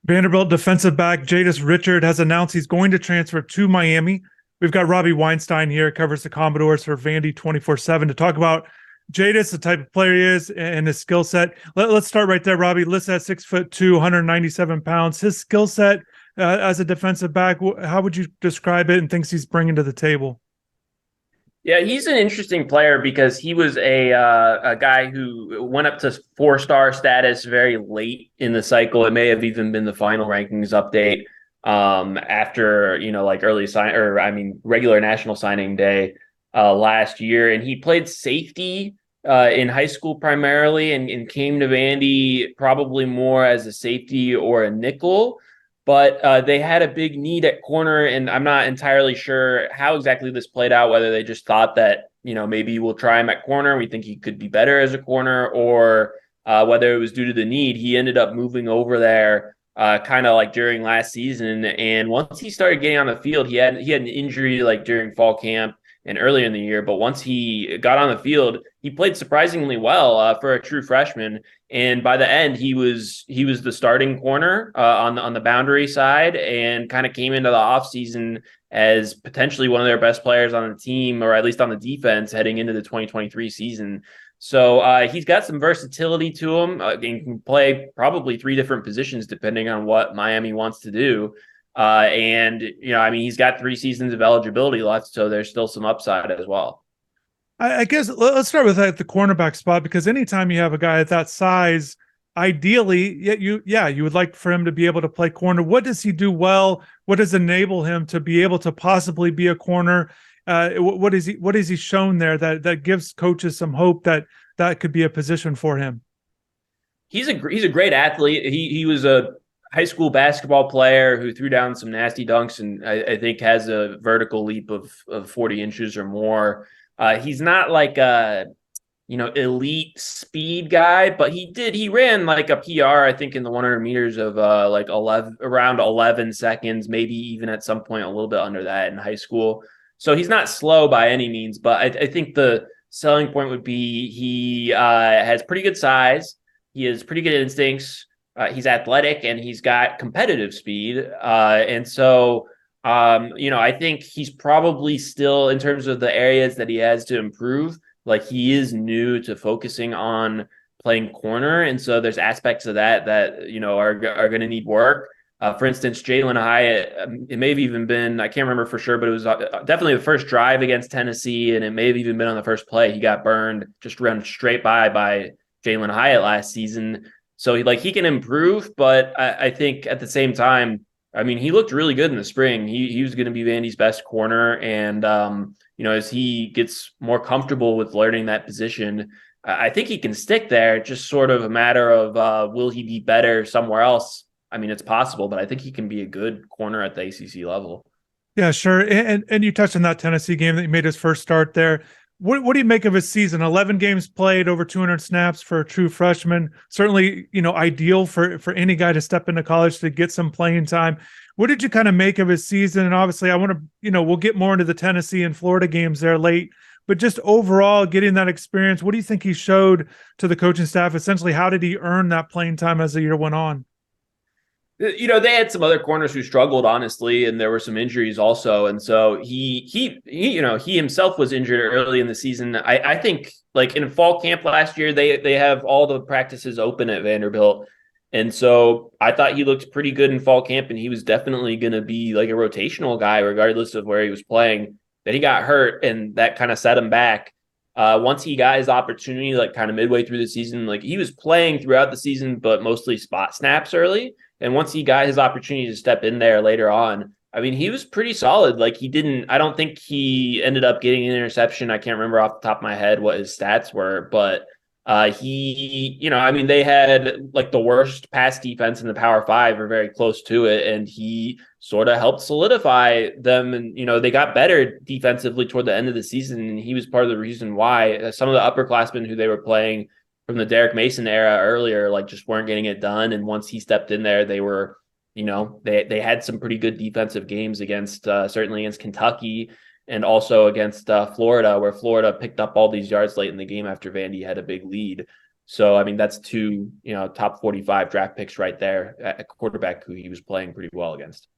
Vanderbilt defensive back Jadis Richard has announced he's going to transfer to Miami. We've got Robbie Weinstein here, covers the Commodores for Vandy247 to talk about Jadis, the type of player he is, and his skill set. Let's start right there, Robbie. Listed at 6'2", 197 pounds. His skill set as a defensive back, how would you describe it and things he's bringing to the table? Yeah, he's an interesting player because he was a guy who went up to four-star status very late in the cycle. It may have even been the final rankings update after like regular national signing day last year, and he played safety in high school primarily, and came to Vandy probably more as a safety or a nickel. But they had a big need at corner, and I'm not entirely sure how exactly this played out, whether they just thought that, maybe we'll try him at corner. We think he could be better as a corner, or whether it was due to the need. He ended up moving over there kind of like during last season. And once he started getting on the field, he had an injury like during fall camp and earlier in the year. But once he got on the field, he played surprisingly well for a true freshman. And by the end, he was the starting corner on the boundary side, and kind of came into the offseason as potentially one of their best players on the team, or at least on the defense, heading into the 2023 season. So he's got some versatility to him, and can play probably three different positions depending on what Miami wants to do. He's got 3 seasons of eligibility left, so there's still some upside as well. I guess let's start with the cornerback spot, because anytime you have a guy at that size, ideally, you would like for him to be able to play corner. What does he do well? What does enable him to be able to possibly be a corner? What is he shown there that gives coaches some hope that could be a position for him? He's a great athlete. He was a high school basketball player who threw down some nasty dunks, and I think has a vertical leap of 40 inches or more. He's not like a elite speed guy, but he ran like a PR, I think, in the 100 meters of like around 11 seconds, maybe even at some point a little bit under that in high school. So he's not slow by any means, but I think the selling point would be he has pretty good size. He has pretty good instincts. He's athletic, and he's got competitive speed. I think he's probably still, in terms of the areas that he has to improve, like he is new to focusing on playing corner. And so there's aspects of that are going to need work. For instance, Jalen Hyatt, it may have even been, I can't remember for sure, but it was definitely the first drive against Tennessee. And it may have even been on the first play. He got burned, just run straight by Jalen Hyatt last season. So he can improve, but I think at the same time, he looked really good in the spring. He was going to be Vandy's best corner. And, as he gets more comfortable with learning that position, I think he can stick there. It's just sort of a matter of will he be better somewhere else? It's possible, but I think he can be a good corner at the ACC level. Yeah, sure. And you touched on that Tennessee game that he made his first start there. What do you make of his season? 11 games played, over 200 snaps for a true freshman. Certainly, ideal for any guy to step into college to get some playing time. What did you kind of make of his season? And obviously, I want to, we'll get more into the Tennessee and Florida games there late, but just overall getting that experience, what do you think he showed to the coaching staff? Essentially, how did he earn that playing time as the year went on? They had some other corners who struggled, honestly, and there were some injuries also. And so he himself was injured early in the season. I think, like, in fall camp last year, they have all the practices open at Vanderbilt. And so I thought he looked pretty good in fall camp, and he was definitely going to be like a rotational guy, regardless of where he was playing. Then he got hurt, and that kind of set him back. Once he got his opportunity, like kind of midway through the season, like he was playing throughout the season, but mostly spot snaps early. And once he got his opportunity to step in there later on, he was pretty solid. Like I don't think he ended up getting an interception. I can't remember off the top of my head what his stats were, but they had like the worst pass defense in the Power Five, or very close to it. And he sort of helped solidify them. And, they got better defensively toward the end of the season. And he was part of the reason why some of the upperclassmen who they were playing from the Derek Mason era earlier, like, just weren't getting it done. And once he stepped in there, they were, they had some pretty good defensive games against, certainly against Kentucky, and also against Florida, where Florida picked up all these yards late in the game after Vandy had a big lead. So, I mean, that's two, top 45 draft picks right there at quarterback who he was playing pretty well against.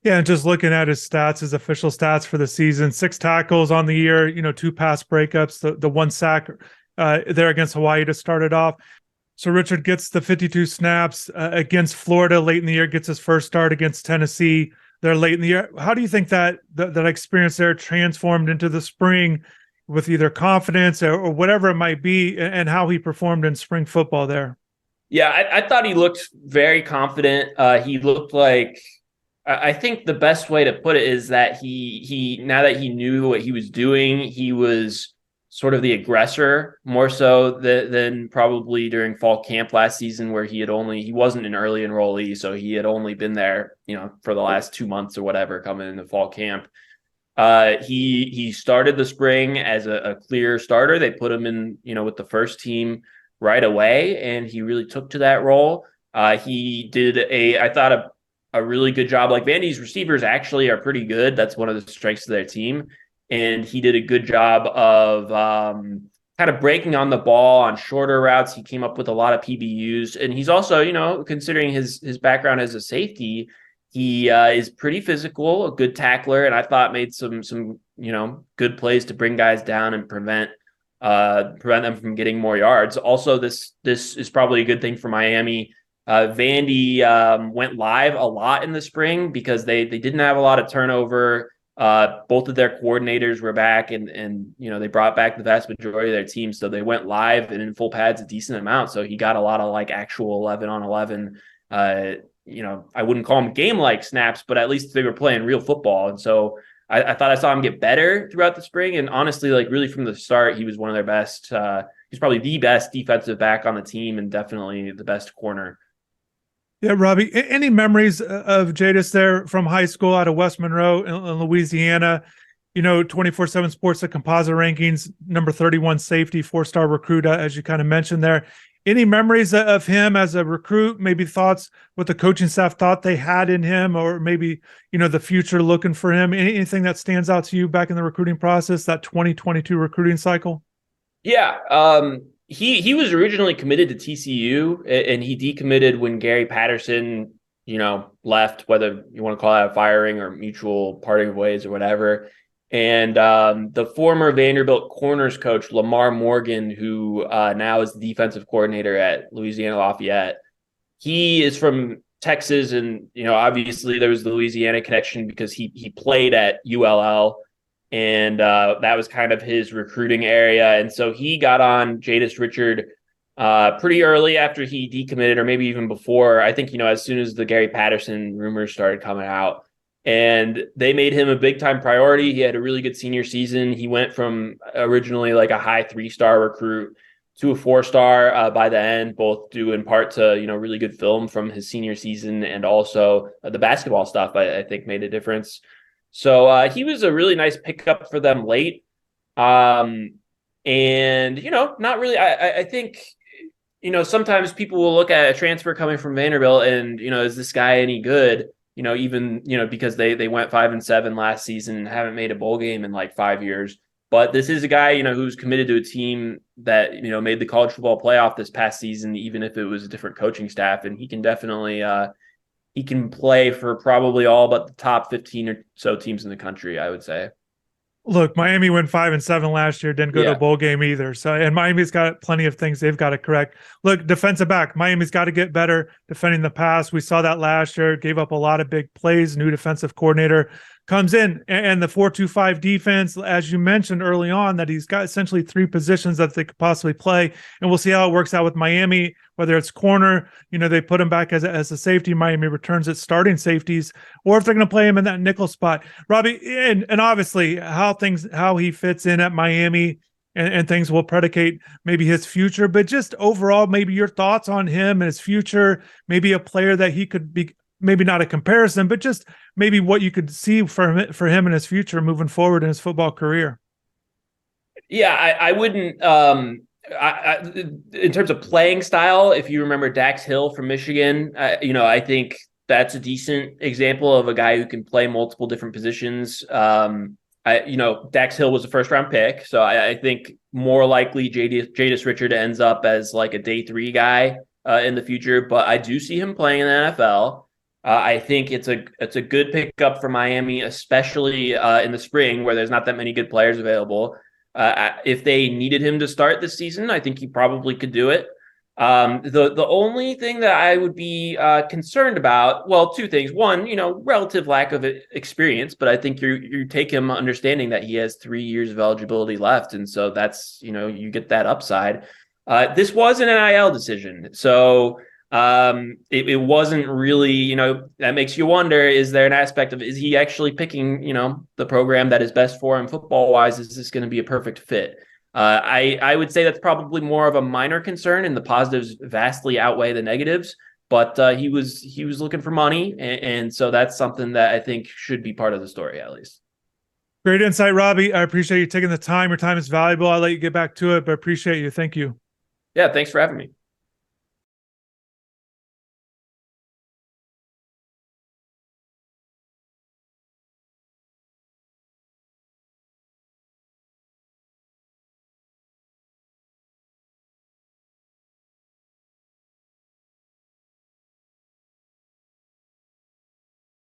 Yeah, and just looking at his stats, his official stats for the season: 6 tackles on the year, 2 pass breakups, the 1 sack there against Hawaii to start it off. So Richard gets the 52 snaps against Florida late in the year, gets his first start against Tennessee there late in the year. How do you think that experience there transformed into the spring with either confidence or whatever it might be, and how he performed in spring football there? Yeah, I thought he looked very confident. He looked like, I think the best way to put it is that he now that he knew what he was doing, he was sort of the aggressor more so than probably during fall camp last season, where he wasn't an early enrollee, so he had only been there, for the last 2 months or whatever coming into fall camp. He started the spring as a clear starter. They put him in, with the first team right away, and he really took to that role. He did I thought a really good job. Like, Vandy's receivers actually are pretty good. That's one of the strengths of their team. And he did a good job of kind of breaking on the ball on shorter routes. He came up with a lot of PBUs. And he's also, considering his background as a safety, he is pretty physical, a good tackler, and I thought made some good plays to bring guys down and prevent them from getting more yards. Also, this is probably a good thing for Miami. Vandy went live a lot in the spring because they didn't have a lot of turnover. Both of their coordinators were back, and they brought back the vast majority of their team, so they went live and in full pads a decent amount. So he got a lot of like actual 11-on-11. I wouldn't call them game-like snaps, but at least they were playing real football. And so I thought I saw him get better throughout the spring. And honestly, like, really from the start, he was one of their best. He's probably the best defensive back on the team, and definitely the best corner. Yeah, Robbie, any memories of Jadis there from high school out of West Monroe in Louisiana? 24/7 Sports, the composite rankings, number 31 safety, 4-star recruit, as you kind of mentioned there. Any memories of him as a recruit? Maybe thoughts what the coaching staff thought they had in him, or maybe, the future looking for him? Anything that stands out to you back in the recruiting process, that 2022 recruiting cycle? Yeah. He was originally committed to TCU, and he decommitted when Gary Patterson, left, whether you want to call that a firing or mutual parting of ways or whatever. And the former Vanderbilt corners coach, Lamar Morgan, who now is the defensive coordinator at Louisiana Lafayette, he is from Texas. And, obviously there was the Louisiana connection because he played at ULL. And that was kind of his recruiting area. And so he got on Jadis Richard pretty early after he decommitted, or maybe even before. I think, as soon as the Gary Patterson rumors started coming out. And they made him a big-time priority. He had a really good senior season. He went from originally like a high 3-star recruit to a 4-star by the end, both due in part to, really good film from his senior season, and also the basketball stuff, I think, made a difference. So he was a really nice pickup for them late. And, not really, I think, sometimes people will look at a transfer coming from Vanderbilt and, is this guy any good? Even, because they went 5-7 last season and haven't made a bowl game in like 5 years. But this is a guy, who's committed to a team that, made the college football playoff this past season, even if it was a different coaching staff. And he can definitely, he can play for probably all but the top 15 or so teams in the country, I would say. Look, Miami went 5-7 last year, didn't go to a bowl game either. So, and Miami's got plenty of things they've got to correct. Look, defensive back, Miami's got to get better defending the pass. We saw that last year, gave up a lot of big plays. New defensive coordinator comes in, and the 4-2-5 defense, as you mentioned early on, that he's got essentially 3 positions that they could possibly play. And we'll see how it works out with Miami, whether it's corner, they put him back as a safety. Miami returns its starting safeties, or if they're going to play him in that nickel spot. Robbie, and obviously how he fits in at Miami and things will predicate maybe his future, but just overall, maybe your thoughts on him and his future, maybe a player that he could be, maybe not a comparison, but just maybe what you could see for him in his future moving forward in his football career. Yeah, I wouldn't, in terms of playing style, if you remember Dax Hill from Michigan, I think that's a decent example of a guy who can play multiple different positions. Dax Hill was a first round pick. So I think more likely Jadis Richard ends up as like a day 3 guy in the future, but I do see him playing in the NFL. I think it's a good pickup for Miami, especially in the spring where there's not that many good players available. If they needed him to start this season, I think he probably could do it. The only thing that I would be concerned about, well, two things. One, relative lack of experience, but I think you take him understanding that he has 3 years of eligibility left, and so that's you get that upside. This was an NIL decision, so it wasn't really that makes you wonder: is there an aspect of is he actually picking the program that is best for him football wise? Is this going to be a perfect fit? I would say that's probably more of a minor concern, and the positives vastly outweigh the negatives. But he was looking for money, and so that's something that I think should be part of the story at least. Great insight, Robbie. I appreciate you taking the time. Your time is valuable. I'll let you get back to it, but appreciate you. Thank you. Yeah, thanks for having me.